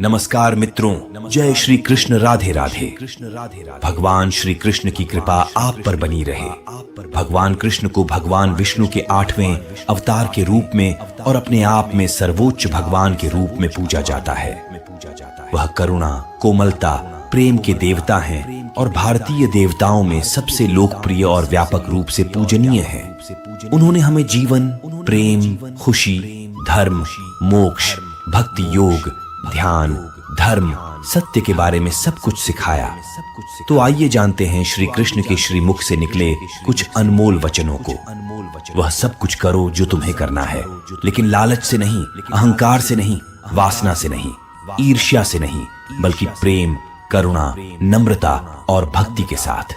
नमस्कार मित्रों, जय श्री कृष्ण। राधे राधे। भगवान श्री कृष्ण की कृपा आप पर बनी रहे। भगवान कृष्ण को भगवान विष्णु के 8वें अवतार के रूप में और अपने आप में सर्वोच्च भगवान के रूप में पूजा जाता है। वह करुणा, कोमलता, प्रेम के देवता हैं और भारतीय देवताओं में सबसे लोकप्रिय और व्यापक रूप से पूजनीय हैं। उन्होंने हमें जीवन, प्रेम, खुशी, धर्म, मोक्ष, भक्ति योग, ध्यान, धर्म, सत्य के बारे में सब कुछ सिखाया। तो आइए जानते हैं श्री कृष्ण के श्रीमुख से निकले कुछ अनमोल वचनों को। वह सब कुछ करो जो तुम्हें करना है, लेकिन लालच से नहीं, अहंकार से नहीं, वासना से नहीं, ईर्ष्या से नहीं, बल्कि प्रेम, करुणा, नम्रता और भक्ति के साथ।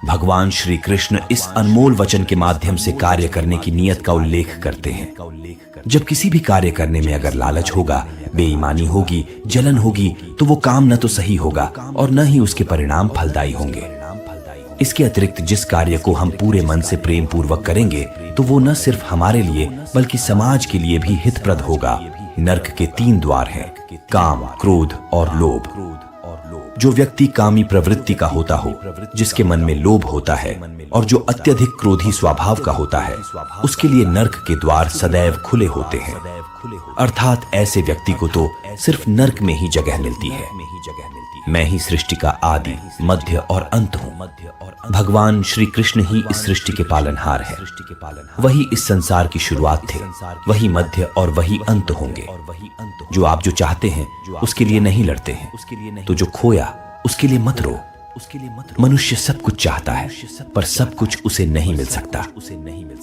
भगवान श्री कृष्ण इस अनमोल वचन के माध्यम से कार्य करने की नियत का उल्लेख करते हैं। जब किसी भी कार्य करने में अगर लालच होगा, बेईमानी होगी, जलन होगी, तो वो काम न तो सही होगा और न ही उसके परिणाम फलदायी होंगे। इसके अतिरिक्त जिस कार्य को हम पूरे मन से प्रेम पूर्वक करेंगे, तो वो न सिर्फ हमारे लिए बल्कि समाज के लिए भी हितप्रद होगा। नरक के 3 द्वार हैं, काम, क्रोध और लोभ। जो व्यक्ति कामी प्रवृत्ति का होता हो, जिसके मन में लोभ होता है और जो अत्यधिक क्रोधी स्वभाव का होता है, उसके लिए नरक के द्वार सदैव खुले होते हैं। अर्थात ऐसे व्यक्ति को तो सिर्फ नरक में ही जगह मिलती है। मैं ही सृष्टि का आदि, मध्य और अंत हूँ। भगवान श्री कृष्ण ही इस सृष्टि के पालनहार है। वही इस संसार की शुरुआत थे, वही मध्य और वही अंत होंगे। जो आप जो चाहते हैं उसके लिए नहीं लड़ते हैं, तो जो खोया उसके लिए मत रो। मनुष्य सब कुछ चाहता है, पर सब कुछ उसे नहीं मिल सकता।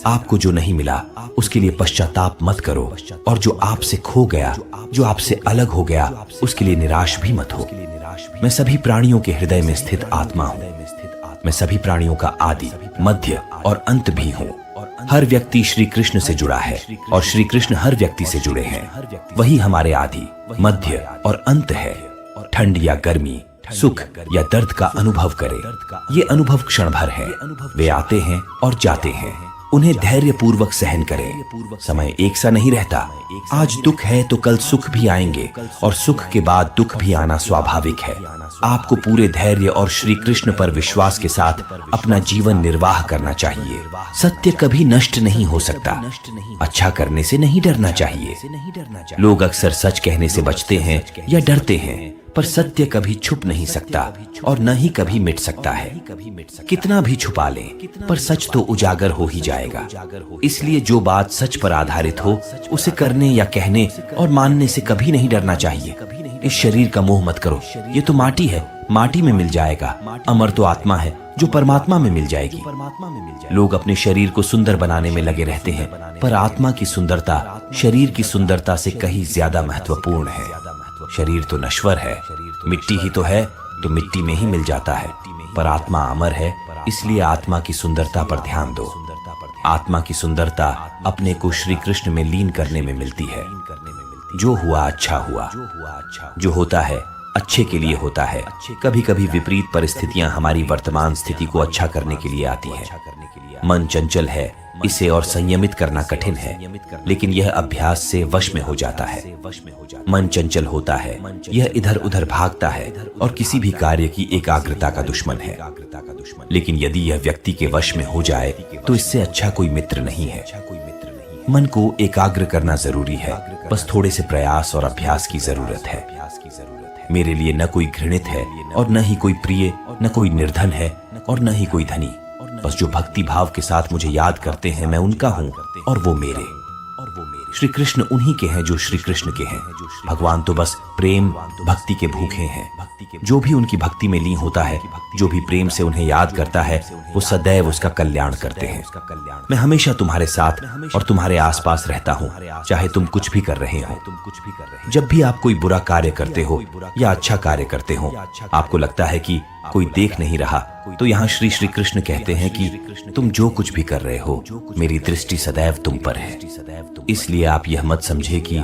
आपको जो नहीं मिला उसके लिए पश्चाताप मत करो, और जो आपसे खो गया, जो आपसे अलग हो गया, उसके लिए निराश भी मत हो। मैं सभी प्राणियों के हृदय में स्थित आत्मा हूँ। मैं सभी प्राणियों का आदि, मध्य और अंत भी हूँ। हर व्यक्ति श्री कृष्ण से जुड़ा है और श्री कृष्ण हर व्यक्ति से जुड़े हैं। वही हमारे आदि, मध्य और अंत है। ठंड या गर्मी, सुख या दर्द का अनुभव करे, ये अनुभव क्षण भर है। वे आते हैं और जाते हैं, उन्हें धैर्य पूर्वक सहन करें। समय एक सा नहीं रहता। आज दुख है तो कल सुख भी आएंगे, और सुख के बाद दुख भी आना स्वाभाविक है। आपको पूरे धैर्य और श्री कृष्ण पर विश्वास के साथ अपना जीवन निर्वाह करना चाहिए। सत्य कभी नष्ट नहीं हो सकता। अच्छा करने से नहीं डरना चाहिए। लोग अक्सर सच कहने से बचते हैं या डरते हैं, पर सत्य कभी छुप नहीं सकता और न ही कभी मिट सकता है। कितना भी छुपा लें, पर सच तो उजागर हो ही जाएगा। इसलिए जो बात सच पर आधारित हो, उसे करने या कहने और मानने से कभी नहीं डरना चाहिए। इस शरीर का मोह मत करो, ये तो माटी है, माटी में मिल जाएगा। अमर तो आत्मा है जो परमात्मा में मिल जाएगी। लोग अपने शरीर को सुंदर बनाने में लगे रहते हैं, पर आत्मा की सुंदरता शरीर की सुंदरता से कहीं ज्यादा महत्वपूर्ण है। शरीर तो नश्वर है, मिट्टी ही तो है, तो मिट्टी में ही मिल जाता है, पर आत्मा अमर है। इसलिए आत्मा की सुंदरता पर ध्यान दो। आत्मा की सुंदरता अपने को श्री कृष्ण में लीन करने में मिलती है। जो हुआ अच्छा हुआ, जो होता है अच्छे के लिए होता है। कभी कभी विपरीत परिस्थितियां हमारी वर्तमान स्थिति को अच्छा करने के लिए आती है। मन चंचल है, इसे और संयमित करना कठिन है, लेकिन यह अभ्यास से वश में हो जाता है। मन चंचल होता है, यह इधर उधर भागता है और किसी भी कार्य की एकाग्रता का दुश्मन है। लेकिन यदि यह व्यक्ति के वश में हो जाए, तो इससे अच्छा कोई मित्र नहीं है। मन को एकाग्र करना जरूरी है, बस थोड़े से प्रयास और अभ्यास की जरूरत है। मेरे लिए न कोई घृणित है और न ही कोई प्रिय, न कोई निर्धन है और न ही कोई धनी। बस जो भक्ति भाव के साथ मुझे याद करते हैं, मैं उनका हूं और वो मेरे। श्री कृष्ण उन्हीं के हैं जो श्री कृष्ण के हैं। भगवान तो बस प्रेम भक्ति के भूखे हैं। जो भी उनकी भक्ति में लीन होता है, जो भी प्रेम से उन्हें याद करता है, वो सदैव उसका कल्याण करते हैं। मैं हमेशा तुम्हारे साथ और तुम्हारे आसपास रहता हूँ, चाहे तुम कुछ भी कर रहे हो। जब भी आप कोई बुरा कार्य करते हो या अच्छा कार्य करते हो, आपको लगता है कि कोई देख नहीं रहा, तो यहाँ श्री श्री कृष्ण कहते हैं कि तुम जो कुछ भी कर रहे हो, मेरी दृष्टि सदैव तुम पर है। इसलिए आप यह मत समझे कि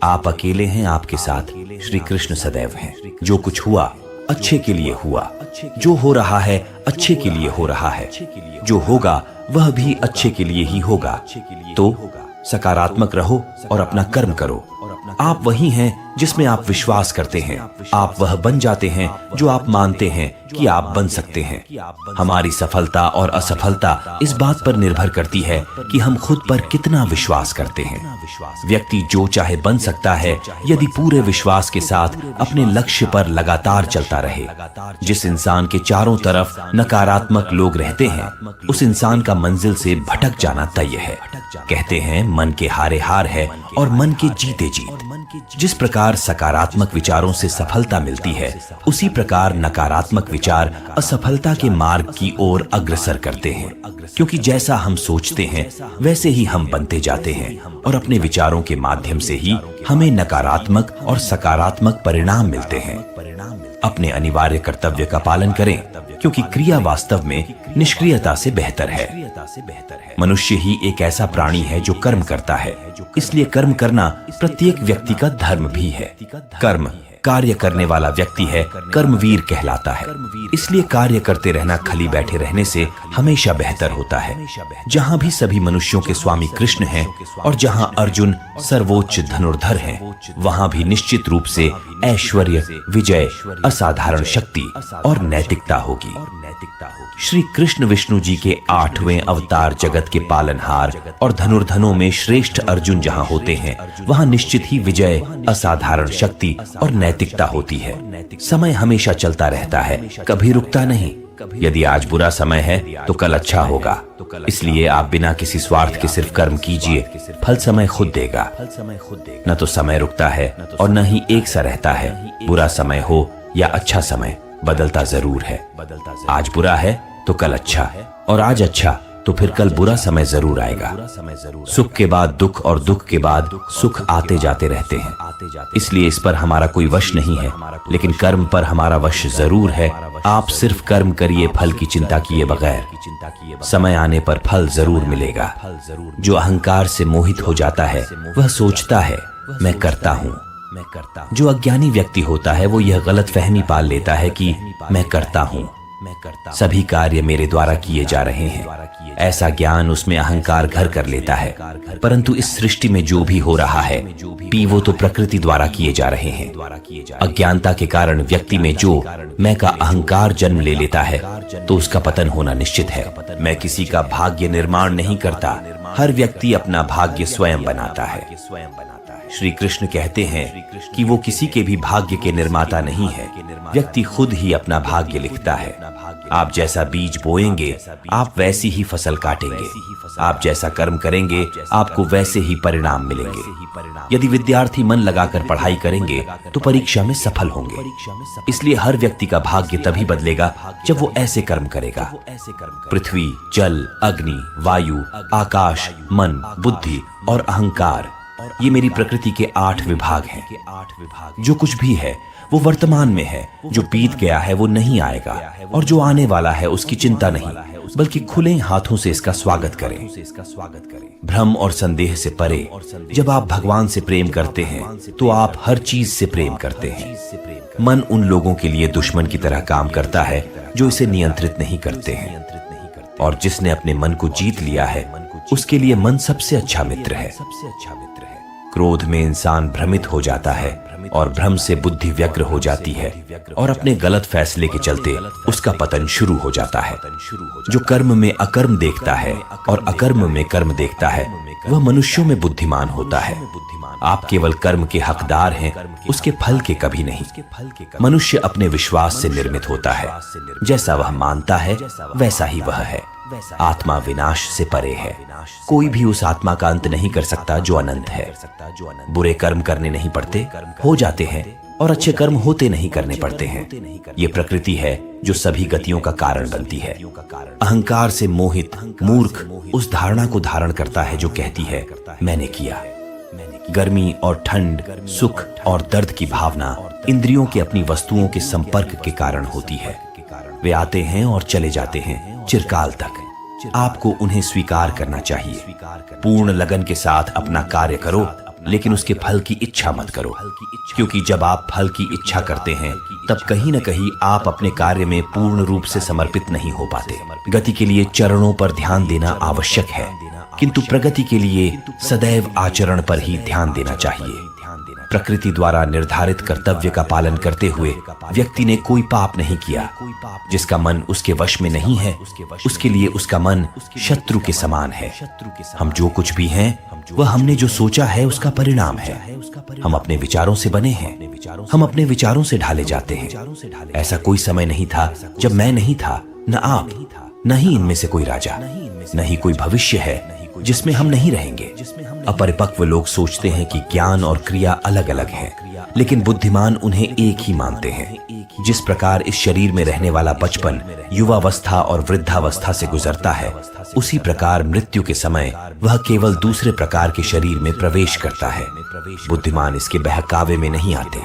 आप अकेले हैं, आपके साथ श्री कृष्ण सदैव हैं। जो कुछ हुआ अच्छे के लिए हुआ, जो हो रहा है अच्छे के लिए हो रहा है, जो होगा वह भी अच्छे के लिए ही होगा। तो सकारात्मक रहो और अपना कर्म करो। आप वही हैं जिसमें आप विश्वास करते हैं, आप वह बन जाते हैं जो आप मानते हैं कि आप बन सकते हैं। हमारी सफलता और असफलता इस बात पर निर्भर करती है कि हम खुद पर कितना विश्वास करते हैं। व्यक्ति जो चाहे बन सकता है यदि पूरे विश्वास के साथ अपने लक्ष्य पर लगातार चलता रहे। जिस इंसान के चारों तरफ नकारात्मक लोग रहते हैं, उस इंसान का मंजिल से भटक जाना तय है। कहते हैं मन के हारे हार है और मन के जीते जीत। जिस प्रकार सकारात्मक विचारों से सफलता मिलती है, उसी प्रकार नकारात्मक विचार असफलता के मार्ग की ओर अग्रसर करते हैं। क्योंकि जैसा हम सोचते हैं वैसे ही हम बनते जाते हैं और अपने विचारों के माध्यम से ही हमें नकारात्मक और सकारात्मक परिणाम मिलते हैं। अपने अनिवार्य कर्तव्य का पालन करें, क्योंकि क्रिया वास्तव में निष्क्रियता से बेहतर है। मनुष्य ही एक ऐसा प्राणी है जो कर्म करता है, इसलिए कर्म करना प्रत्येक व्यक्ति का धर्म भी है। कर्म कार्य करने वाला व्यक्ति है, कर्मवीर कहलाता है। इसलिए कार्य करते रहना खाली बैठे रहने से हमेशा बेहतर होता है। जहां भी सभी मनुष्यों के स्वामी कृष्ण हैं और जहां अर्जुन सर्वोच्च धनुर्धर हैं, वहां भी निश्चित रूप से ऐश्वर्य, विजय, असाधारण शक्ति और नैतिकता होगी। श्री कृष्ण विष्णु जी के 8वें अवतार जगत के पालनहार और धनुर्धनों में श्रेष्ठ अर्जुन जहां होते हैं, वहां निश्चित ही विजय, असाधारण शक्ति और नैतिकता होती है। समय हमेशा चलता रहता है, कभी रुकता नहीं। यदि आज बुरा समय है तो कल अच्छा होगा। इसलिए आप बिना किसी स्वार्थ के सिर्फ कर्म कीजिए, फल समय खुद देगा। न तो समय रुकता है और न ही एक सा रहता है। बुरा समय हो या अच्छा समय, बदलता जरूर है। आज बुरा है तो कल अच्छा, और आज अच्छा तो फिर कल बुरा समय जरूर आएगा। सुख के बाद दुख और दुख के बाद सुख आते जाते रहते हैं। इसलिए इस पर हमारा कोई वश नहीं है, लेकिन कर्म पर हमारा वश जरूर है। आप सिर्फ कर्म करिए, फल की चिंता किए बगैर। समय आने पर फल जरूर मिलेगा। जो अहंकार से मोहित हो जाता है वह सोचता है मैं करता हूँ। जो अज्ञानी व्यक्ति होता है वो यह गलत फहमी पाल लेता है कि मैं करता हूँ, सभी कार्य मेरे द्वारा किए जा रहे हैं। ऐसा ज्ञान उसमें अहंकार घर कर लेता है। परंतु इस सृष्टि में जो भी हो रहा है वो तो प्रकृति द्वारा किए जा रहे हैं। अज्ञानता के कारण व्यक्ति में जो मैं का अहंकार जन्म ले लेता है तो उसका पतन होना निश्चित है। मैं किसी का भाग्य निर्माण नहीं करता, हर व्यक्ति अपना भाग्य स्वयं बनाता है। श्री कृष्ण कहते हैं कि वो किसी के भी भाग्य के निर्माता नहीं है, व्यक्ति खुद ही अपना भाग्य लिखता है। आप जैसा बीज बोएंगे आप वैसी ही फसल काटेंगे। आप जैसा कर्म करेंगे आपको वैसे ही परिणाम मिलेंगे। यदि विद्यार्थी मन लगाकर पढ़ाई करेंगे तो परीक्षा में सफल होंगे। इसलिए हर व्यक्ति का भाग्य तभी बदलेगा जब वो ऐसे कर्म करेगा। पृथ्वी, जल, अग्नि, वायु, आकाश, मन, बुद्धि और अहंकार, ये मेरी प्रकृति के 8 विभाग हैं। जो कुछ भी है वो वर्तमान में है, जो बीत गया है वो नहीं आएगा, और जो आने वाला है उसकी चिंता नहीं, बल्कि खुले हाथों से इसका स्वागत करें। भ्रम और संदेह से परे जब आप भगवान से प्रेम करते हैं तो आप हर चीज से प्रेम करते हैं। मन उन लोगों के लिए दुश्मन की तरह काम करता है जो इसे नियंत्रित नहीं करते हैं, और जिसने अपने मन को जीत लिया है उसके लिए मन सबसे अच्छा मित्र है। क्रोध में इंसान भ्रमित हो जाता है और भ्रम से बुद्धि व्यग्र हो जाती है और अपने गलत फैसले के चलते उसका पतन शुरू हो जाता है। जो कर्म में अकर्म देखता है और अकर्म में कर्म देखता है वह मनुष्यों में बुद्धिमान होता है। आप केवल कर्म के हकदार हैं, उसके फल के कभी नहीं। मनुष्य अपने विश्वास से निर्मित होता है, जैसा वह मानता है वैसा ही वह है। आत्मा विनाश से परे है, कोई भी उस आत्मा का अंत नहीं कर सकता जो अनंत है। बुरे कर्म करने नहीं पड़ते, हो जाते हैं, और अच्छे कर्म होते नहीं करने पड़ते हैं। ये प्रकृति है जो सभी गतियों का कारण बनती है। अहंकार से मोहित मूर्ख उस धारणा को धारण करता है जो कहती है मैंने किया। गर्मी और ठंड, सुख और दर्द की भावना इंद्रियों के अपनी वस्तुओं के संपर्क के कारण होती है। वे आते हैं और चले जाते हैं चिरकाल तक। आपको उन्हें स्वीकार करना चाहिए। पूर्ण लगन के साथ अपना कार्य करो, लेकिन उसके फल की इच्छा मत करो, क्योंकि जब आप फल की इच्छा करते हैं तब कहीं न कहीं आप अपने कार्य में पूर्ण रूप से समर्पित नहीं हो पाते। गति के लिए चरणों पर ध्यान देना आवश्यक है, किंतु प्रगति के लिए सदैव आचरण पर ही ध्यान देना चाहिए। प्रकृति द्वारा निर्धारित कर्तव्य का पालन करते हुए व्यक्ति ने कोई पाप नहीं किया। जिसका मन उसके वश में नहीं है, उसके लिए उसका मन शत्रु के समान है। हम जो कुछ भी हैं, वह हमने जो सोचा है उसका परिणाम है। हम अपने विचारों से बने हैं, हम अपने विचारों से ढाले जाते हैं। ऐसा कोई समय नहीं था जब मैं नहीं था, न आप, न ही इनमें से कोई राजा, न ही कोई भविष्य है जिसमें हम नहीं रहेंगे। अपरिपक्व लोग सोचते हैं कि ज्ञान और क्रिया अलग अलग हैं, लेकिन बुद्धिमान उन्हें एक ही मानते हैं। जिस प्रकार इस शरीर में रहने वाला बचपन युवावस्था और वृद्धावस्था से गुजरता है, उसी प्रकार मृत्यु के समय वह केवल दूसरे प्रकार के शरीर में प्रवेश करता है। बुद्धिमान इसके बहकावे में नहीं आते।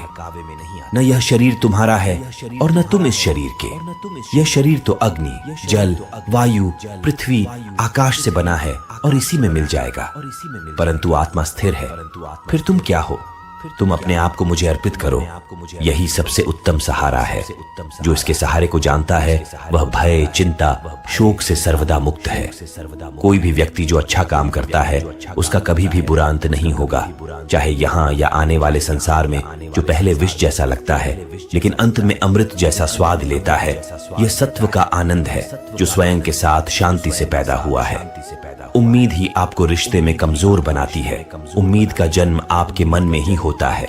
न यह शरीर तुम्हारा है और न तुम इस शरीर के। यह शरीर तो अग्नि, जल, वायु, पृथ्वी, आकाश से बना है और इसी में मिल जाएगा। परंतु आत्मा स्थिर है। फिर तुम क्या हो? तुम अपने आप को मुझे अर्पित करो। यही सबसे उत्तम सहारा है। जो इसके सहारे को जानता है वह भय, चिंता, शोक से सर्वदा मुक्त है। कोई भी व्यक्ति जो अच्छा काम करता है उसका कभी भी बुरा अंत नहीं होगा, चाहे यहाँ या आने वाले संसार में जो पहले विष जैसा लगता है लेकिन अंत में अमृत जैसा स्वाद लेता है। यह सत्व का आनंद है जो स्वयं के साथ शांति से पैदा हुआ है। उम्मीद ही आपको रिश्ते में कमजोर बनाती है। उम्मीद का जन्म आपके मन में ही होता है।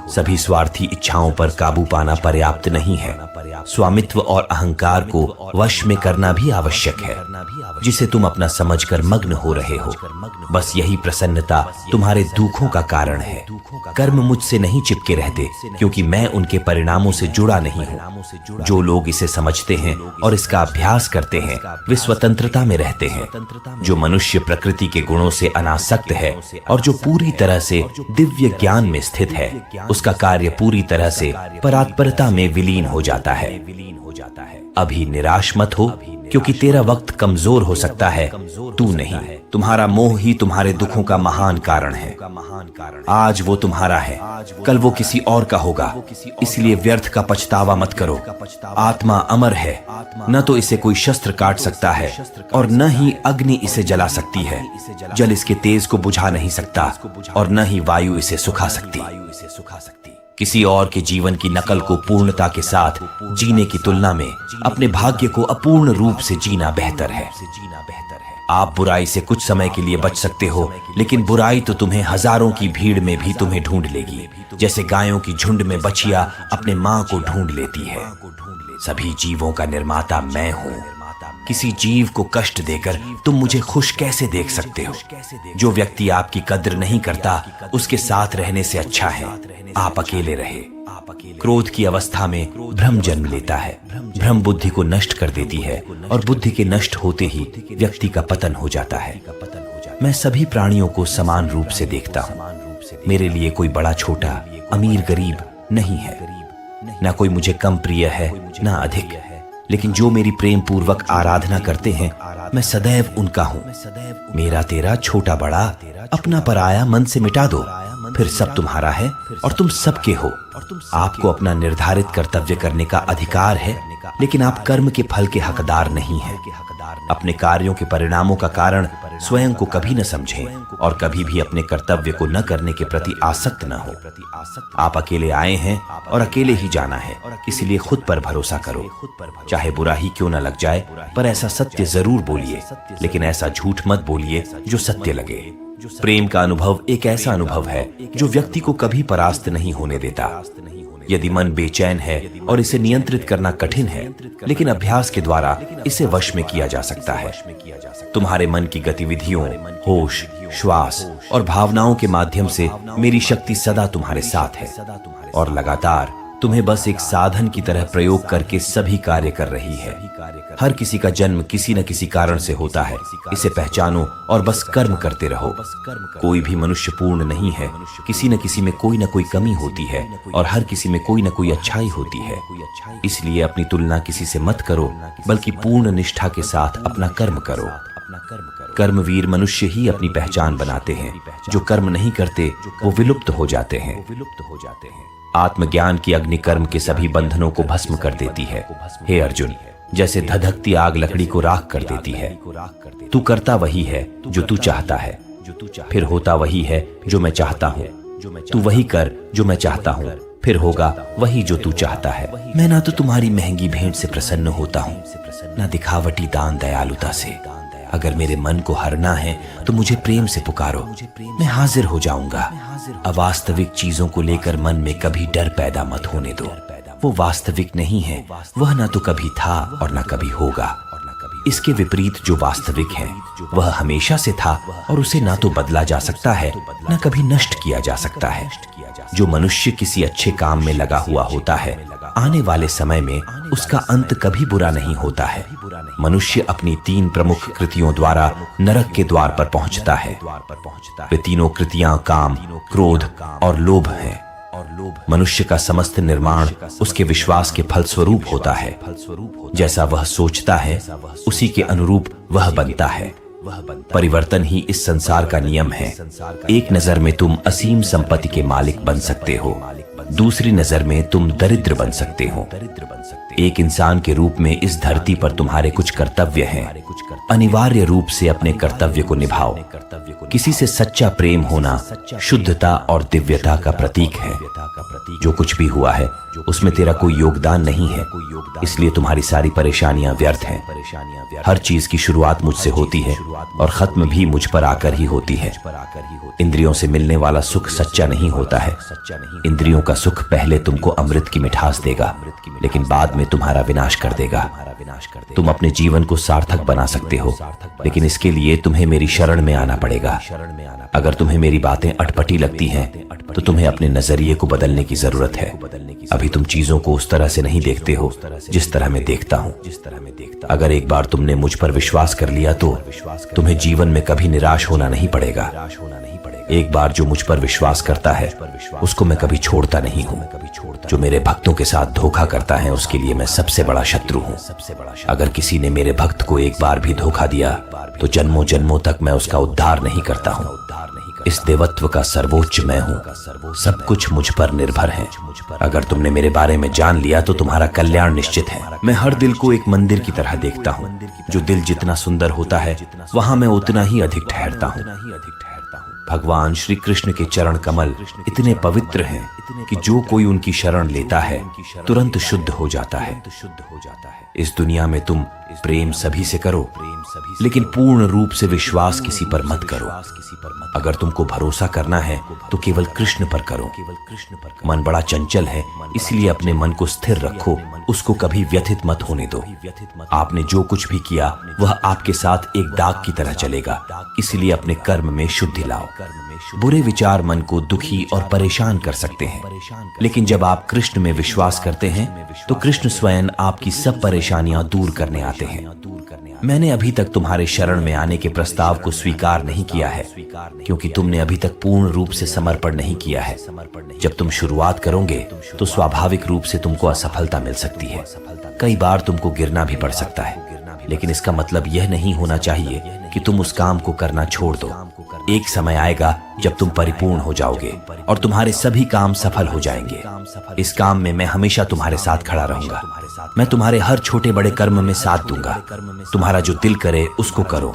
सभी स्वार्थी इच्छाओं पर काबू पाना पर्याप्त नहीं है। स्वामित्व और अहंकार को वश में करना भी आवश्यक है, जिसे तुम अपना समझकर मग्न हो रहे हो। बस यही प्रसन्नता तुम्हारे दुखों का कारण है। कर्म मुझसे नहीं चिपके रहते, क्योंकि मैं उनके परिणामों से जुड़ा नहीं हूँ। जो लोग इसे समझते हैं और इसका अभ्यास करते हैं वे स्वतंत्रता में रहते हैं। जो मनुष्य प्रकृति के गुणों से अनासक्त है और जो पूरी तरह से दिव्य ज्ञान में स्थित है, उसका कार्य पूरी तरह से परात्परता में विलीन हो जाता है। अभी निराश मत हो, क्योंकि तेरा वक्त कमजोर हो सकता है, तू नहीं। तुम्हारा मोह ही तुम्हारे दुखों का महान कारण है। आज वो तुम्हारा है, कल वो किसी और का होगा। इसलिए व्यर्थ का पछतावा मत करो। आत्मा अमर है, न तो इसे कोई शस्त्र काट सकता है और न ही अग्नि इसे जला सकती है। जल इसके तेज को बुझा नहीं सकता और न ही वायु इसे सुखा सकती। किसी और के जीवन की नकल को पूर्णता के साथ जीने की तुलना में अपने भाग्य को अपूर्ण रूप से जीना बेहतर है। आप बुराई से कुछ समय के लिए बच सकते हो, लेकिन बुराई तो तुम्हें हजारों की भीड़ में भी तुम्हें ढूंढ लेगी, जैसे गायों की झुंड में बछिया अपने मां को ढूंढ लेती है। सभी जीवों का निर्माता मैं हूं। किसी जीव को कष्ट देकर तुम मुझे खुश कैसे देख सकते हो? जो व्यक्ति आपकी कद्र नहीं करता, उसके साथ रहने से अच्छा है आप अकेले रहे। क्रोध की अवस्था में भ्रम जन्म लेता है। भ्रम बुद्धि को नष्ट कर देती है और बुद्धि के नष्ट होते ही व्यक्ति का पतन हो जाता है। मैं सभी प्राणियों को समान रूप से देखता हूँ। मेरे लिए कोई बड़ा छोटा, अमीर गरीब नहीं है। न कोई मुझे कम प्रिय है न अधिक, लेकिन जो मेरी प्रेम पूर्वक आराधना करते हैं मैं सदैव उनका हूँ। मेरा तेरा छोटा बड़ा अपना पराया मन से मिटा दो, फिर सब तुम्हारा है और तुम सबके हो। आपको अपना निर्धारित कर्तव्य करने का अधिकार है, लेकिन आप कर्म के फल के हकदार नहीं हैं। अपने कार्यों के परिणामों का कारण स्वयं को कभी न समझें और कभी भी अपने कर्तव्य को न करने के प्रति आसक्त न हो। आप अकेले आए हैं और अकेले ही जाना है, इसलिए खुद पर भरोसा करो। चाहे बुरा ही क्यों न लग जाए, पर ऐसा सत्य जरूर बोलिए, लेकिन ऐसा झूठ मत बोलिए जो सत्य लगे। प्रेम का अनुभव एक ऐसा अनुभव है जो व्यक्ति को कभी परास्त नहीं होने देता। यदि मन बेचैन है और इसे नियंत्रित करना कठिन है, लेकिन अभ्यास के द्वारा इसे वश में किया जा सकता है। तुम्हारे मन की गतिविधियों, होश, श्वास और भावनाओं के माध्यम से मेरी शक्ति सदा तुम्हारे साथ है और लगातार तुम्हें बस एक साधन की तरह प्रयोग करके सभी कार्य कर रही है। हर किसी का जन्म किसी न किसी कारण से होता है, इसे पहचानो और बस कर्म करते रहो। कोई भी मनुष्य पूर्ण नहीं है, किसी न किसी में कोई न कोई कमी होती है और हर किसी में कोई न कोई अच्छाई होती है। इसलिए अपनी तुलना किसी से मत करो, बल्कि पूर्ण निष्ठा के साथ अपना कर्म करो। कर्मवीर मनुष्य ही अपनी पहचान बनाते हैं। जो कर्म नहीं करते वो विलुप्त हो जाते हैं। आत्मज्ञान की अग्नि कर्म के सभी बंधनों को भस्म कर देती है। हे अर्जुन, जैसे धधकती आग लकड़ी को राख कर देती है। तू करता वही है जो तू चाहता है, फिर होता वही है जो मैं चाहता हूँ। तू वही कर जो मैं चाहता हूँ, फिर होगा वही जो तू चाहता है। मैं ना तो तुम्हारी महंगी भेंट से प्रसन्न होता हूँ, ना दिखावटी दान दयालुता से। अगर मेरे मन को हरना है तो मुझे प्रेम से पुकारो, मैं हाजिर हो जाऊंगा। अवास्तविक चीजों को लेकर मन में कभी डर पैदा मत होने दो। वो वास्तविक नहीं है, वह ना तो कभी था और ना कभी होगा। इसके विपरीत जो वास्तविक है वह हमेशा से था और उसे ना तो बदला जा सकता है ना कभी नष्ट किया जा सकता है। जो मनुष्य किसी अच्छे काम में लगा हुआ होता है, आने वाले समय में उसका अंत कभी बुरा नहीं होता है। मनुष्य अपनी 3 प्रमुख कृतियों द्वारा नरक के द्वार पर पहुंचता है। वे तीनों कृतियां काम, क्रोध और लोभ हैं। मनुष्य का समस्त निर्माण उसके विश्वास के फलस्वरूप होता है। जैसा वह सोचता है उसी के अनुरूप वह बनता है। परिवर्तन ही इस संसार का नियम है। एक नजर में तुम असीम संपत्ति के मालिक बन सकते हो, दूसरी नजर में तुम दरिद्र बन सकते हो। एक इंसान के रूप में इस धरती पर तुम्हारे कुछ कर्तव्य हैं। अनिवार्य रूप से अपने कर्तव्य को निभाओ। किसी से सच्चा प्रेम होना शुद्धता और दिव्यता का प्रतीक है। जो कुछ भी हुआ है उसमें तेरा कोई योगदान नहीं है, इसलिए तुम्हारी सारी परेशानियां व्यर्थ हैं। हर चीज की शुरुआत मुझसे होती है और खत्म भी मुझ पर आकर ही होती है। इंद्रियों से मिलने वाला सुख सच्चा नहीं होता है। इंद्रियों का सुख पहले तुमको अमृत की मिठास देगा, लेकिन बाद में तुम्हारा विनाश कर देगा। तुम अपने जीवन को सार्थक बना सकते हो, लेकिन इसके लिए तुम्हें मेरी शरण में आना पड़ेगा। अगर तुम्हें मेरी बातें अटपटी लगती हैं तो तुम्हें अपने नजरिए को बदलने की जरूरत है। अभी तुम चीजों को उस तरह से नहीं देखते हो जिस तरह मैं देखता हूँ। अगर एक बार तुमने मुझ पर विश्वास कर लिया तो तुम्हें जीवन में कभी निराश होना नहीं पड़ेगा। एक बार जो मुझ पर विश्वास करता है उसको मैं कभी छोड़ता नहीं हूँ। जो मेरे भक्तों के साथ धोखा करता है उसके लिए मैं सबसे बड़ा शत्रु हूँ। अगर किसी ने मेरे भक्त को एक बार भी धोखा दिया तो जन्मों जन्मों तक मैं उसका उद्धार नहीं करता हूँ। इस देवत्व का सर्वोच्च मैं हूँ। सब कुछ मुझ पर निर्भर है। अगर तुमने मेरे बारे में जान लिया तो तुम्हारा कल्याण निश्चित है। मैं हर दिल को एक मंदिर की तरह देखता हूँ। जो दिल जितना सुंदर होता है वहां मैं उतना ही अधिक ठहरता हूँ। भगवान श्री कृष्ण के चरण कमल इतने पवित्र हैं कि जो कोई उनकी शरण लेता है तुरंत शुद्ध हो जाता है। इस दुनिया में तुम प्रेम सभी से करो, लेकिन पूर्ण रूप से विश्वास किसी पर मत करो। अगर तुमको भरोसा करना है तो केवल कृष्ण पर करो। मन बड़ा चंचल है, इसलिए अपने मन को स्थिर रखो, उसको कभी व्यथित मत होने दो। आपने जो कुछ भी किया वह आपके साथ एक दाग की तरह चलेगा, इसलिए अपने कर्म में शुद्धि लाओ। बुरे विचार मन को दुखी और परेशान कर सकते हैं, लेकिन जब आप कृष्ण में विश्वास करते हैं तो कृष्ण स्वयं आपकी सब परेशानियां दूर करने आते हैं। मैंने अभी तक तुम्हारे शरण में आने के प्रस्ताव को स्वीकार नहीं किया है, क्योंकि तुमने अभी तक पूर्ण रूप से समर्पण नहीं किया है। जब तुम शुरुआत करोगे तो स्वाभाविक रूप से तुमको असफलता मिल सकती है। कई बार तुमको गिरना भी पड़ सकता है, लेकिन इसका मतलब यह नहीं होना चाहिए कि तुम उस काम को करना छोड़ दो। एक समय आएगा जब तुम परिपूर्ण हो जाओगे और तुम्हारे सभी काम सफल हो जाएंगे। इस काम में मैं हमेशा तुम्हारे साथ खड़ा रहूंगा। मैं तुम्हारे हर छोटे बड़े कर्म में साथ दूंगा। तुम्हारा जो दिल करे उसको करो,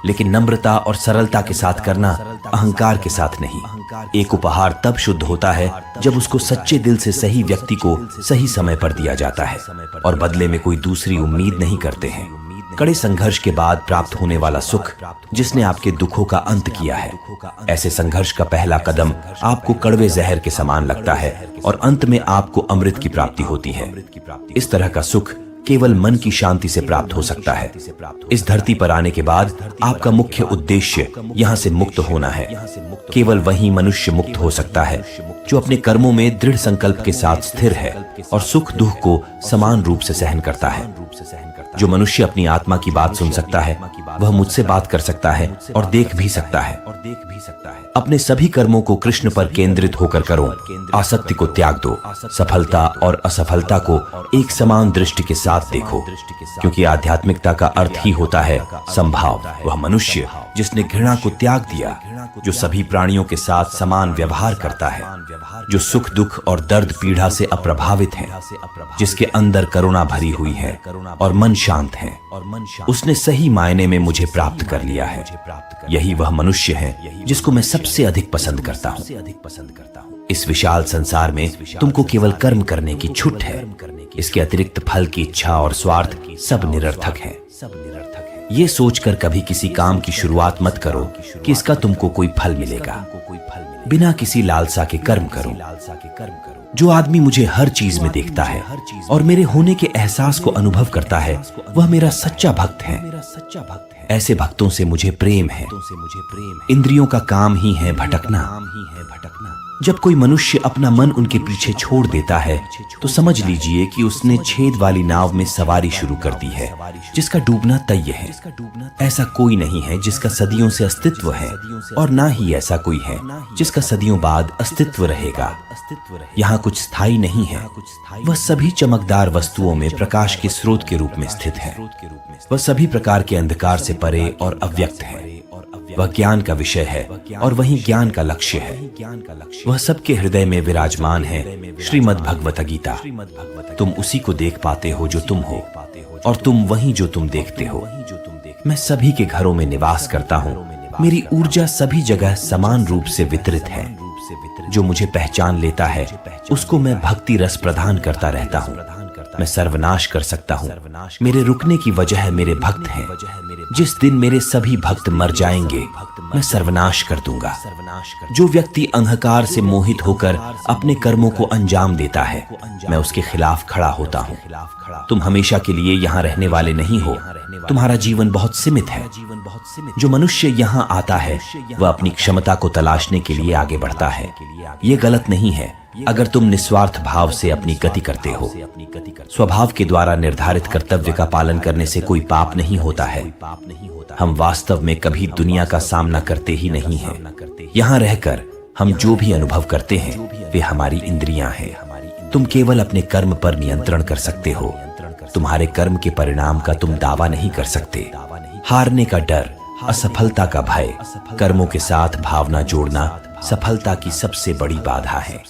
लेकिन नम्रता और सरलता के साथ करना, अहंकार के साथ नहीं। एक उपहार तब शुद्ध होता है जब उसको सच्चे दिल से सही व्यक्ति को सही समय पर दिया जाता है और बदले में कोई दूसरी उम्मीद नहीं करते हैं। कड़े संघर्ष के बाद प्राप्त होने वाला सुख जिसने आपके दुखों का अंत किया है। ऐसे संघर्ष का पहला कदम आपको कड़वे जहर के समान लगता है और अंत में आपको अमृत की प्राप्ति होती है। इस तरह का सुख केवल मन की शांति से प्राप्त हो सकता है। इस धरती पर आने के बाद आपका मुख्य उद्देश्य यहाँ से मुक्त होना है। केवल वही मनुष्य मुक्त हो सकता है जो अपने कर्मों में दृढ़ संकल्प के साथ स्थिर है और सुख दुख को समान रूप से सहन करता है। जो मनुष्य अपनी आत्मा की बात सुन सकता है वह मुझसे बात कर सकता है और देख भी सकता है। अपने सभी कर्मों को कृष्ण पर केंद्रित होकर करो। आसक्ति को त्याग दो। सफलता और असफलता को एक समान दृष्टि के साथ देखो, क्योंकि आध्यात्मिकता का अर्थ ही होता है संभाव। वह मनुष्य जिसने घृणा को त्याग दिया, जो सभी प्राणियों के साथ समान व्यवहार करता है, जो सुख दुख और दर्द पीड़ा से अप्रभावित है, जिसके अंदर करुणा भरी हुई है और मन शांत है, उसने सही मायने में मुझे प्राप्त कर लिया है। यही वह मनुष्य है जिसको मैं सबसे अधिक पसंद करता हूँ। इस विशाल संसार में तुमको केवल कर्म करने की छूट है। इसके अतिरिक्त फल की इच्छा और स्वार्थ सब निरर्थक है। ये सोचकर कभी किसी काम की शुरुआत मत करो कि इसका तुमको कोई फल मिलेगा। बिना किसी लालसा के कर्म करो। जो आदमी मुझे हर चीज में देखता है और मेरे होने के एहसास को अनुभव करता है, वह मेरा सच्चा भक्त है। ऐसे भक्तों से मुझे प्रेम है। इंद्रियों का काम ही है भटकना। जब कोई मनुष्य अपना मन उनके पीछे छोड़ देता है तो समझ लीजिए कि उसने छेद वाली नाव में सवारी शुरू कर दी है, जिसका डूबना तय है। ऐसा कोई नहीं है जिसका सदियों से अस्तित्व है, और ना ही ऐसा कोई है जिसका सदियों बाद अस्तित्व रहेगा। यहाँ कुछ स्थायी नहीं है। वह सभी चमकदार वस्तुओं में प्रकाश के स्रोत के रूप में स्थित है। वह सभी प्रकार के अंधकार से परे और अव्यक्त है। वह ज्ञान का विषय है और वही ज्ञान का लक्ष्य है। वह सबके हृदय में विराजमान है। श्रीमद् भगवत गीता। तुम उसी को देख पाते हो जो तुम हो, और तुम वही जो तुम देखते हो। मैं सभी के घरों में निवास करता हूँ। मेरी ऊर्जा सभी जगह समान रूप से वितरित है। जो मुझे पहचान लेता है उसको मैं भक्ति रस प्रदान करता रहता हूँ। मैं सर्वनाश कर सकता हूँ। मेरे रुकने की वजह मेरे भक्त हैं। जिस दिन मेरे सभी भक्त मर जाएंगे, मैं सर्वनाश कर दूंगा। जो व्यक्ति अहंकार से मोहित होकर अपने कर्मों को अंजाम देता है, मैं उसके खिलाफ खड़ा होता हूँ। तुम हमेशा के लिए यहाँ रहने वाले नहीं हो। तुम्हारा जीवन बहुत सीमित है। जो मनुष्य यहाँ आता है वह अपनी क्षमता को तलाशने के लिए आगे बढ़ता है। ये गलत नहीं है अगर तुम निस्वार्थ भाव से अपनी गति करते हो। स्वभाव के द्वारा निर्धारित कर्तव्य का पालन करने से कोई पाप नहीं होता है। हम वास्तव में कभी दुनिया का सामना करते ही नहीं हैं। यहाँ रहकर हम जो भी अनुभव करते हैं वे हमारी इंद्रियां हैं। तुम केवल अपने कर्म पर नियंत्रण कर सकते हो। तुम्हारे कर्म के परिणाम का तुम दावा नहीं कर सकते। हारने का डर, असफलता का भय, कर्मों के साथ भावना जोड़ना सफलता की सबसे बड़ी बाधा है।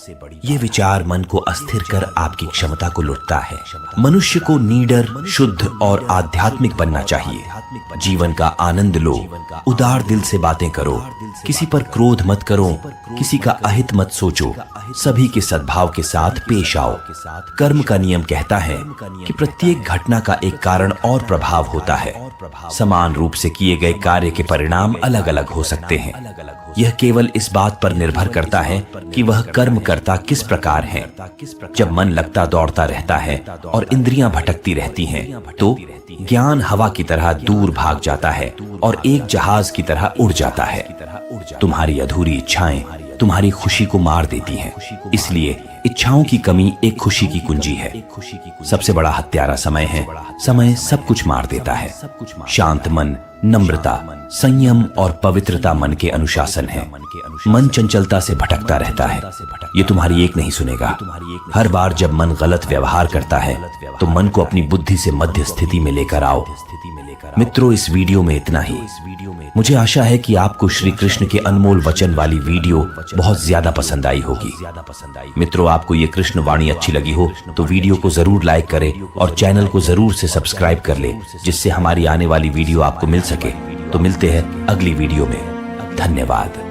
ये विचार मन को अस्थिर कर आपकी क्षमता को लुटता है। मनुष्य को निडर, शुद्ध और आध्यात्मिक बनना चाहिए। जीवन का आनंद लो, उदार दिल से बातें करो, किसी पर क्रोध मत करो, किसी का अहित मत सोचो, सभी के सद्भाव के साथ पेश आओ। कर्म का नियम कहता है कि प्रत्येक घटना का एक कारण और प्रभाव होता है। समान रूप से किए गए कार्य के परिणाम अलग अलग हो सकते हैं। यह केवल इस बात पर निर्भर करता है कि वह कर्म करता किस प्रकार है। जब मन लगता दौड़ता रहता है और इंद्रियां भटकती रहती हैं, तो ज्ञान हवा की तरह दूर भाग जाता है और एक जहाज की तरह उड़ जाता है। तुम्हारी अधूरी इच्छाएं तुम्हारी खुशी को मार देती हैं। इसलिए इच्छाओं की कमी एक खुशी की कुंजी है। सबसे बड़ा हत्यारा समय है। समय सब कुछ मार देता है। शांत मन, नम्रता, संयम और पवित्रता मन के अनुशासन है। मन चंचलता से भटकता रहता है। ये तुम्हारी एक नहीं सुनेगा। हर बार जब मन गलत व्यवहार करता है तो मन को अपनी बुद्धि से मध्य स्थिति में लेकर आओ। मित्रों, इस वीडियो में इतना ही। मुझे आशा है कि आपको श्री कृष्ण के अनमोल वचन वाली वीडियो बहुत ज्यादा पसंद आई होगी। मित्रों, आपको ये कृष्ण वाणी अच्छी लगी हो तो वीडियो को जरूर लाइक करें और चैनल को जरूर से सब्सक्राइब कर ले, जिससे हमारी आने वाली वीडियो आपको मिल सके। तो मिलते हैं अगली वीडियो में। धन्यवाद।